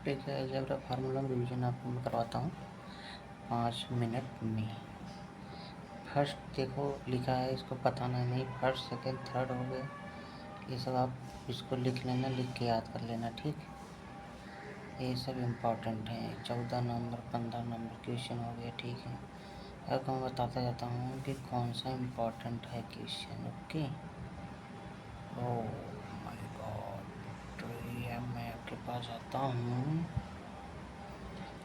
ठीक है, algebra formula में रिवीजन आपको मैं करवाता हूँ 5 मिनट में। फर्स्ट देखो लिखा है, इसको बताना नहीं, फर्स्ट सेकंड थर्ड हो गया, ये सब आप इसको लिख लेना, लिख के याद कर लेना। ठीक, ये सब इम्पोर्टेंट है। 14 नंबर 15 नंबर क्वेश्चन हो गया। ठीक है, अब मैं बताता जाता हूँ कि कौन सा इम्पोर्टेंट है question. Okay, oh my God, तो ये मैं आपके पास आता हूँ।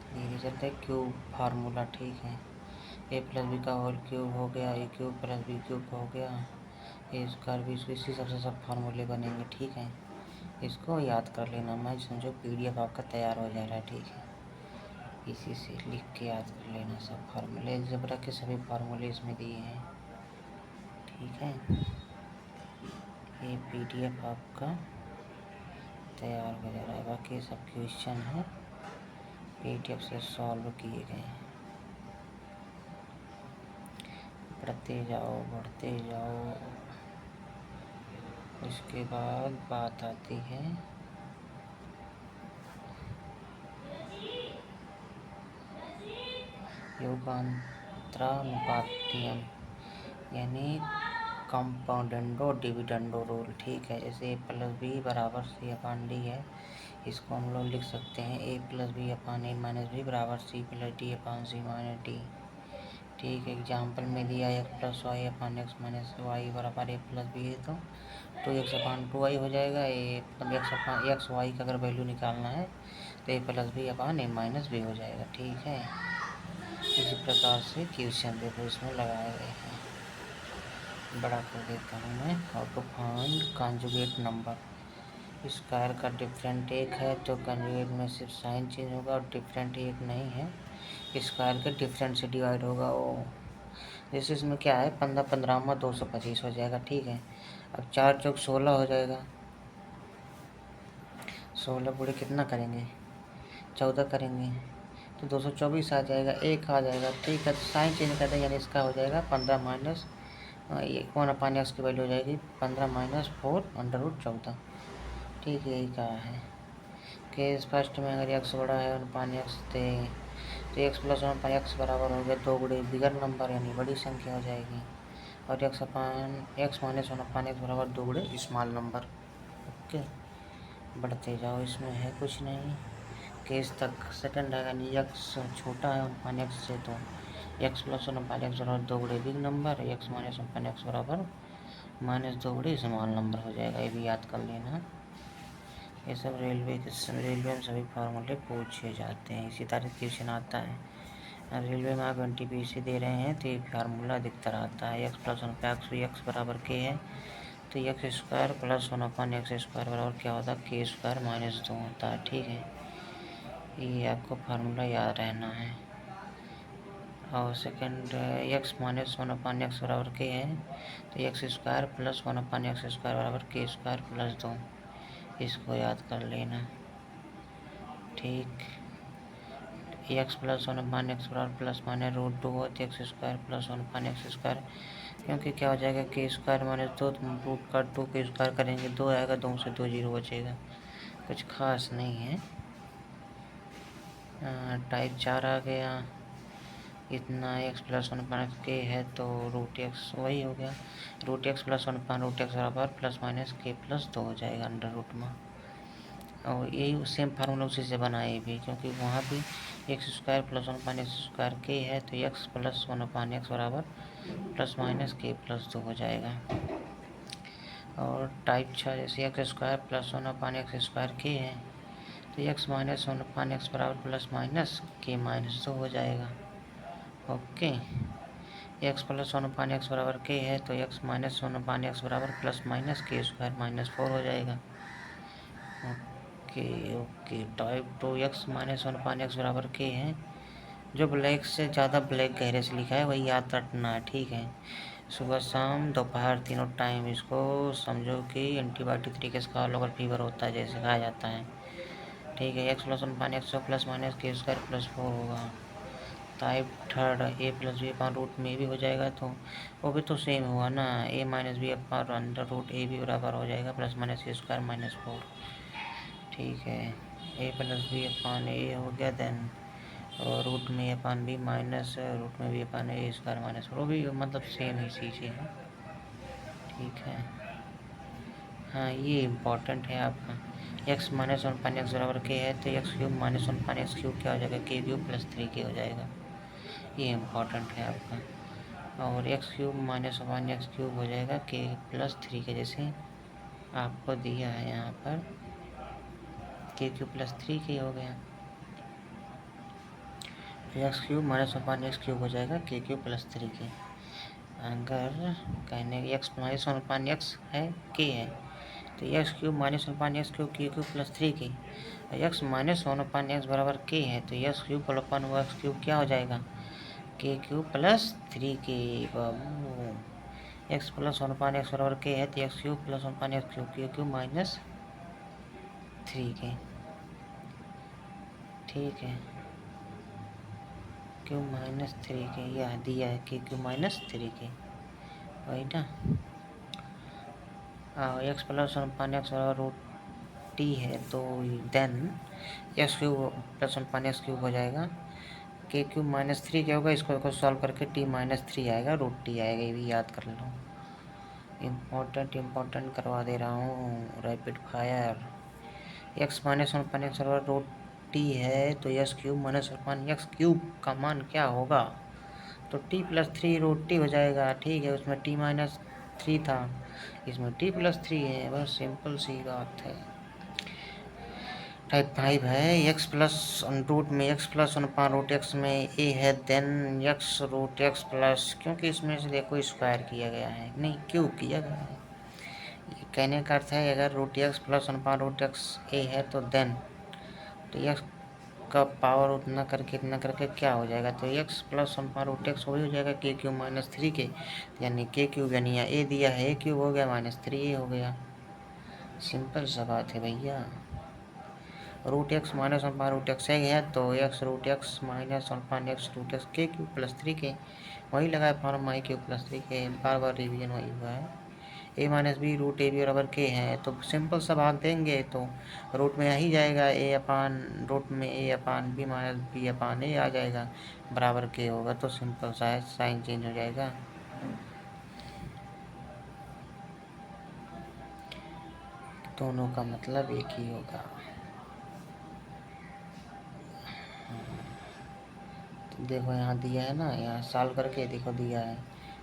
ये रिजल्ट है क्यूब फार्मूला। ठीक है, ए प्लस बी का होल क्यूब हो गया, ए क्यूब प्लस बी क्यूब हो गया, ए स्क्वायर बी स्क्वायर, इसी सबसे सब फार्मूले बनेंगे। ठीक है, इसको याद कर लेना। मैं समझो पीडीएफ आपका तैयार हो जा रहा है। ठीक है, इसी से लिख के याद कर लेना सब फार्मूले, अलजेब्रा के सभी फार्मूले इसमें दिए हैं। ठीक है, ये पीडीएफ आपका तैयार हो जा रहा है। बाकी सब क्वेश्चन है पीडीएफ से सॉल्व किए गए हैं। पढ़ते जाओ, बढ़ते जाओ। उसके बाद बात आती है योगांतरानुपातियम, यानी कंपाउंडेंडो डिविडेंडो रूल। ठीक है, जैसे ए प्लस बी बराबर सी अपान डी है, इसको हम लोग लिख सकते हैं ए प्लस बी अपान ए माइनस बी बराबर सी प्लस डी अपान सी माइनस डी। ठीक है, एग्जाम्पल में दिया एक्स प्लस वाई अपान एक्स माइनस वाई बराबर ए प्लस बी है, तो 2x अपान 2y हो जाएगा। ए मतलब एक्स अपान एक्स वाई का अगर वैल्यू निकालना है तो ए प्लस बी अपान ए माइनस बी हो जाएगा। ठीक है, इसी प्रकार से क्वेश्चन देखो इसमें लगाए गए हैं। बड़ा कर देता हूँ मैं। How to find conjugate number. Square का डिफरेंट एक है तो कॉन्जुगेट में सिर्फ साइन चेंज होगा, और डिफरेंट एक नहीं है, स्क्वायर के डिफरेंट से डिवाइड होगा। वो जैसे इसमें क्या है, 15 15 225 हो जाएगा। ठीक है, अब 4 चौक 16 हो जाएगा। 16 पूरे कितना करेंगे, 14 करेंगे तो 224 आ जाएगा, एक आ जाएगा। ठीक है, तो साइन चेंज कर दें, यानी इसका हो जाएगा 15 माइनस ये 1/x की वैल्यू हो जाएगी 15 माइनस 4/√14। ठीक है, यही कहा है कि फर्स्ट में अगर x बड़ा है 1/x तो x प्लस 1/x बराबर हो गया 2 गुणे बिगर नंबर, यानी बड़ी संख्या हो जाएगी, और x माइनस 1/x बराबर 2 गुणे स्मॉल नंबर। ओके, बढ़ते जाओ, इसमें है कुछ नहीं। केस तक सेकंड है, यानी x छोटा है 1/x से, तो x प्लस 1/x बराबर 2 गुणे big number, x minus 1/x बराबर -2 गुणे स्मॉल नंबर हो जाएगा। ये भी याद कर लेना। ये सब रेलवे में सभी फार्मूले पूछे जाते हैं, इसी तरह क्वेश्चन आता है। रेलवे में आप NTPC दे रहे हैं तो ये फार्मूला अधिकतर आता है। x प्लस 1/x x बराबर k है, तो x square plus 1/x square बराबर क्या होता है, के स्क्वायर माइनस 2 होता है। ठीक है, ये आपको फार्मूला याद रहना है। और सेकंड x माइनस 1/x बराबर के है, तो x square plus 1/x square बराबर के स्क्वायर प्लस 2, इसको याद कर लेना। ठीक, एक्स प्लस 1/x बराबर प्लस माइनस √2 हो, तो x square plus 1/x square, क्योंकि क्या हो जाएगा के स्क्वायर माइनस 2 रूट का 2 के स्क्वायर करेंगे 2 आएगा, 2 से 2 0 बचेगा, कुछ खास नहीं है। टाइप 4 आ गया, इतना x प्लस 1/x के है तो √x वही हो गया, √x प्लस 1/√x बराबर प्लस माइनस के प्लस 2 हो जाएगा अंडर रूट में। और यही सेम फार्मूला उसी से बनाए भी, क्योंकि वहाँ भी x square plus 1/x square के है, तो x प्लस 1/x बराबर प्लस माइनस के प्लस 2 हो जाएगा। और टाइप 6 जैसे x square plus 1/x square के है, तो x माइनस 1/x बराबर प्लस माइनस के माइनस 2 हो जाएगा। ओके, x प्लस 1/x बराबर के है, तो x माइनस 1/x बराबर प्लस माइनस के स्क्वायर माइनस 4 हो जाएगा। Okay, type 2 x minus 1/x बराबर के है, जो ब्लैक से ज़्यादा ब्लैक गहरे से लिखा है वही याद रखना है। ठीक है, सुबह शाम दोपहर तीनों टाइम इसको समझो कि एंटीबायोटिक तरीके से खा लो अगर फीवर होता है, जैसे खाया जाता है। ठीक है, x plus 1/x plus minus के स्क्वायर प्लस 4 होगा। Type third a plus b upon root में भी हो जाएगा, तो वो भी तो सेम हुआ ना, A minus B upon under root A भी बराबर हो जाएगा प्लस माइनस के स्क्वायर माइनस 4। ठीक है, ए प्लस बी अपान ए हो गया देन, और रूट में ए अपान बी माइनस रूट में बी अपान ए स्क्वायर माइनस, वो भी मतलब सेम ही चीज़ें हैं। ठीक है, हाँ ये इम्पोर्टेंट है आपका। X minus one upon x बराबर के है तो x cube minus one upon x cube क्या हो जाएगा, के क्यूब प्लस 3 के हो जाएगा। ये इम्पोर्टेंट है आपका। और x cube minus one x cube हो जाएगा के प्लस 3 के, जैसे आपको दिया है यहाँ पर के क्यूब प्लस 3 के हो गया। X cube minus one x cube हो जाएगा के क्यूब प्लस 3 के। अगर कहने x minus one upon x है के है तो x cube minus one upon x cube के क्यूब प्लस 3 के, x minus one upon x बराबर के है तो x cube plus one x cube क्या हो जाएगा, के क्यूब प्लस 3 के। बाबू x plus one upon x बराबर के है तो x cube plus one upon x cube के क्यूब माइनस 3 के। ठीक है, क्यूब माइनस 3 के, यह दिया है कि क्यूब माइनस 3 के, वही ना। X plus one upon x बराबर रूट टी है तो then x cube plus one upon x cube हो जाएगा, के क्यूब माइनस 3 क्या होगा, इसको सॉल्व करके टी माइनस 3 आएगा, रूट टी आएगा, ये भी याद कर लो। इम्पोर्टेंट करवा दे रहा हूँ, rapid fire. X minus one upon x बराबर रूट टी है तो x cube minus one upon x cube का मान क्या होगा, तो टी प्लस 3 रूट टी हो जाएगा। ठीक है, उसमें टी माइनस 3 था, इसमें टी प्लस 3 है, बस सिंपल सी बात है। टाइप 5 है, एक्स प्लस रूट में x plus one upon root x में ए है then x root x plus, क्योंकि इसमें से देखो स्क्वायर किया गया है, नहीं क्यूब किया गया है। कहने का अर्थ है अगर root x plus one upon root x ए है तो देन तो एक्स का पावर उतना करके इतना करके क्या हो जाएगा, तो x plus one power root x वही हो जाएगा के क्यूब माइनस 3 के, यानी के क्यूब यानी ए दिया है ए क्यूब हो गया माइनस 3 ए हो गया। सिंपल सा बात है भैया। Root x minus one power root x है तो x root x minus one power x root x के क्यूब प्लस 3 के, वही लगा है फॉर्म आई क्यूब प्लस 3 के, बार बार रिवीजन वही हुआ है। A minus B root A B बराबर के है तो सिंपल सा भाग देंगे तो रूट में आ ही जाएगा, ए अपान रूट में ए अपान बी माइनस बी अपान ए आ जाएगा, बराबर के होगा तो सिंपल सा है, साइन चेंज हो जाएगा। दोनों का मतलब एक ही होगा। तो देखो यहाँ दिया है ना, यहाँ सॉल्व करके देखो दिया है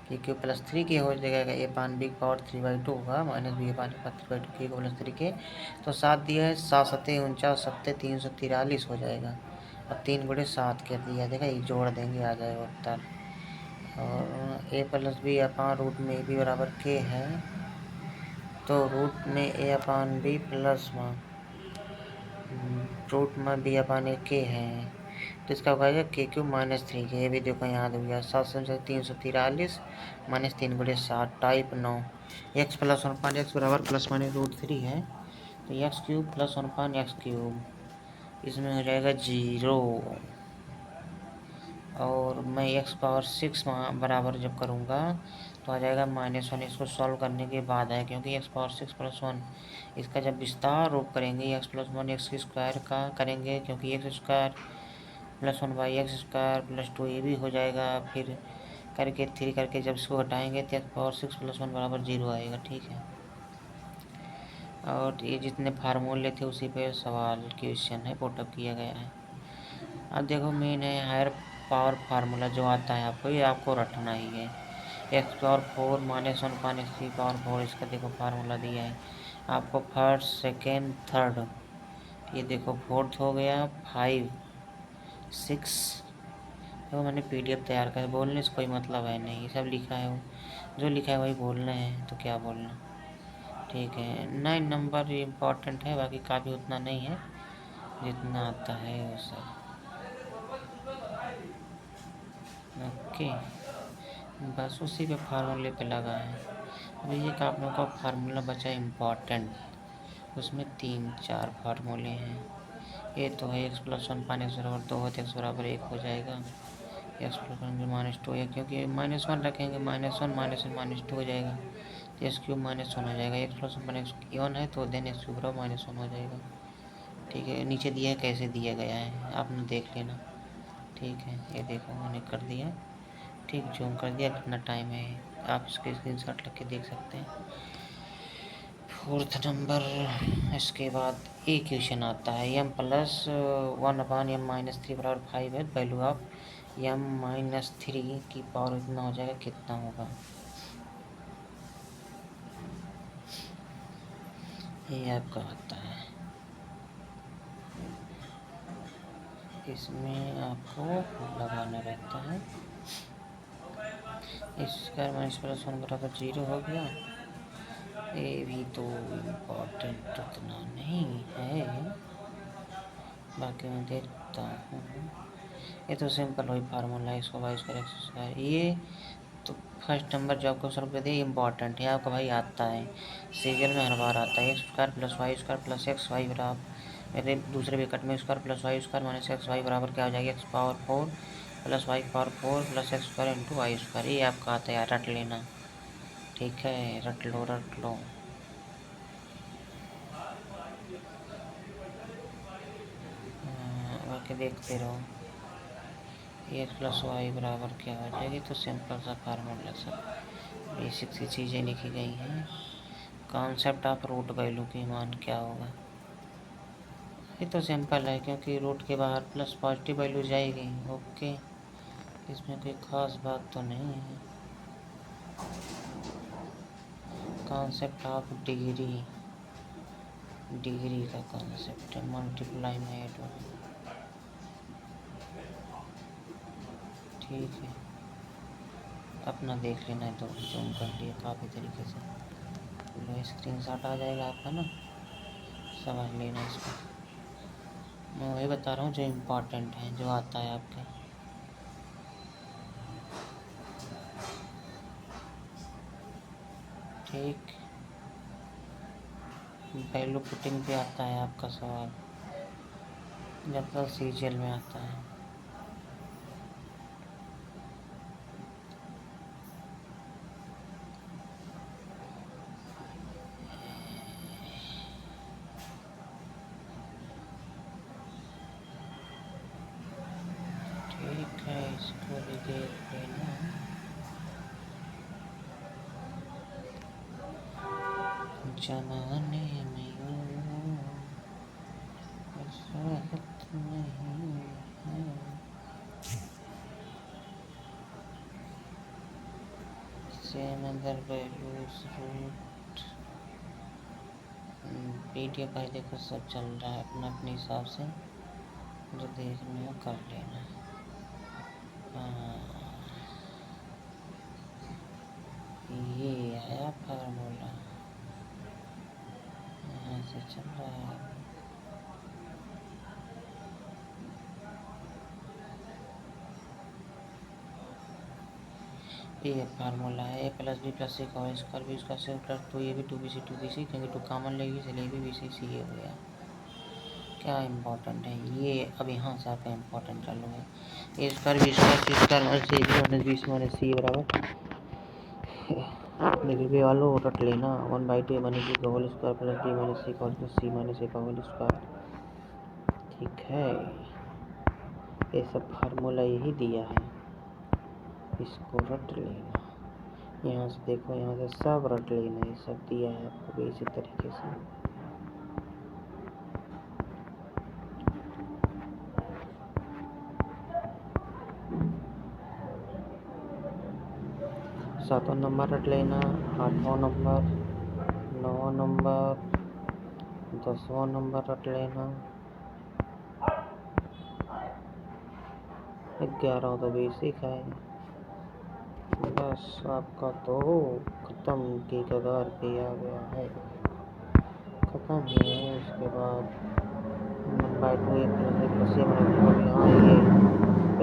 कि क्यू प्लस 3 के हो जाएगा, ए पान बी पावर 3/2 होगा माइनस बी पान का 3/2 के प्लस 3 के, तो 7 दिया है, 7 सत्ते 49 सत्ते 343 हो जाएगा, और 3 गुणे 7 कर दिया, देखा ये जोड़ देंगे आ जाएगा उत्तर। और ए प्लस बी अपान रूट में ए बी बराबर के है तो रूट में ए अपान बी प्लस रूट में बी अपान ए के है तो इसका होगा के क्यूब माइनस 3 के, ये भी देखो याद हो गया, 7 343 माइनस 3 गुणे 7 type 9। X plus one upon x बराबर प्लस माइनस रूट 3 है तो x cube plus one upon x cube, इसमें हो जाएगा 0, और मैं एक्स पावर 6 बराबर जब करूँगा तो आ जाएगा -1, इसको सॉल्व करने के बाद है क्योंकि एक्स पावर 6 प्लस 1 इसका जब विस्तार रूप करेंगे एक्स प्लस 1 एक्स स्क्वायर का करेंगे, क्योंकि x square plus 1 by x square plus 2 ये भी हो जाएगा, फिर करके 3 करके जब इसको हटाएंगे तो एक्स पावर 6 प्लस 1 बराबर 0 आएगा। ठीक है, और ये जितने फार्मूले थे उसी पे सवाल क्वेश्चन है पुटअप किया गया है। अब देखो मेन है हायर पावर फार्मूला जो आता है आपको, ये आपको रटना ही है, एक्स पावर 4 माइनस 1 पान एक्स की पावर 4, इसका देखो फार्मूला दिया है आपको, फर्स्ट सेकेंड थर्ड, ये देखो फोर्थ हो गया 5 6, तो मैंने पीडीएफ तैयार कर, बोलने से कोई मतलब है नहीं, सब लिखा है, जो लिखा है वही बोलना है, तो क्या बोलना। ठीक है, 9 नंबर इम्पॉर्टेंट है, बाकी काफ़ी उतना नहीं है जितना आता है वो सब। ओके, बस उसी पे फार्मूले पे लगा है। अभी एक आप लोगों का फार्मूला बचा इम्पॉर्टेंट, उसमें 3-4 फार्मूले हैं। ये तो है एक्स प्लस 1 पान एक्स बराबर 2 है तो एक्स बराबर 1 हो जाएगा, एक्स प्लस 1 माइनस 2 है क्योंकि -1 रखेंगे -1 -2 हो जाएगा, तो एक्स क्यूब -1 हो जाएगा, एक्स प्लस 1 पान एक्स 1 है तो देन एक्स क्यूब बराबर -1 हो जाएगा। ठीक है, नीचे दिया है, कैसे दिया गया है आपने देख लेना। ठीक है, ये देखो मैंने कर दिया। ठीक, जूम कर दिया, कितना टाइम है आप इसके स्क्रीनशॉट लग के देख सकते हैं। 4th नंबर, इसके बाद ए क्वेश्चन आता है m+1/m-3 बराबर 5 है। वैल्यू ऑफ m-3 की पावर इतना हो जाएगा, कितना होगा? ये आपका आता है। इसमें आपको लगाना रहता है स्क्वायर माइनस प्लस 1 बराबर 0 हो गया। ये भी तो इम्पोर्टेंट उतना नहीं है, बाकी मैं देखता हूँ। ये तो सिंपल वही फार्मूला है, इसको वाई स्क्वायर एक्स स्क्वायर। ये तो फर्स्ट नंबर जो आपको सॉल्व कर दिया, इम्पॉर्टेंट है आपका भाई, आता है सीरियल में हर बार आता है। X square plus y square plus x y बराबर, मेरे दूसरे विकेट में square plus y square minus x y बराबर क्या हो जाएगा? X power 4 plus y power 4 plus x square into y square. ये आपका आता है, रट लेना। ठीक है, रट लो रट लो। बाकी देखते रहो। एक्स प्लस वाई बराबर क्या हो जाएगी? तो सिंपल सा फार्मूला सा, बेसिक सी चीज़ें लिखी गई हैं। कॉन्सेप्ट ऑफ रूट वैल्यू की मान क्या होगा? ये तो सिंपल है, क्योंकि रूट के बाहर प्लस पॉजिटिव वैल्यू जाएगी। ओके, इसमें कोई ख़ास बात तो नहीं है। कॉन्सेप्ट ऑफ डिग्री, डिग्री का कॉन्सेप्ट है, मल्टीप्लाई में ऐड होगा। ठीक है, अपना देख लेना है तो जूम कर लिया काफ़ी तरीके से, लो स्क्रीनशॉट आ जाएगा आपका ना, समझ लेना इसको। मैं वही बता रहा हूँ जो इम्पोर्टेंट है, जो आता है आपके। ठीक, वैल्यू पुटिंग पे आता है आपका सवाल, जब तक सीरियल में आता है। ठीक है, इसको भी देख लेना। जमाने में राहत नहीं है, same other values root. PDF भाई देखो सब चल रहा है, अपना अपने हिसाब से जो देखना हो कर लेना। ये आया फार्मूला, यहाँ से चल रहा है। ये फार्मूला है, a plus b plus c का square B square c plus 2ab 2bc 2bc, क्योंकि 2 कॉमन लेगी इसलिए भी bc सी हो गया। क्या इम्पोर्टेंट है ये? अब यहाँ से आपका इम्पोर्टेंट चालू है। A square B square C square minus A B minus B C minus C बराबर, नेगेटिव वालों रट लेना, 1/2 माइनस बी का whole square plus B minus C का whole plus C minus A का होल स्क्वायर। ठीक है, ये सब फार्मूला यही दिया है, इसको रट लेना। यहाँ से देखो, यहाँ से सब रट लेना, ये सब दिया है आपको इसी तरीके से। सातवां नंबर रट लेना, आठवां नंबर, 9वां नंबर, 10वां नंबर रट लेना, 11वां तो बेसिक है। बस आपका तो ख़त्म की कगार पे आ गया है, ख़त्म ही है। उसके बाद बाय 2 ए प्लस ए माइनस, हाँ ये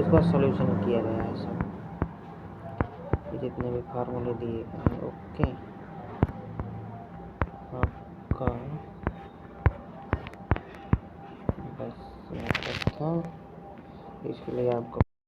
इसका सॉल्यूशन किया गया है सब, जितने भी फार्मूले दिए गए हैं। ओके, आपका बस था, इसके लिए आपको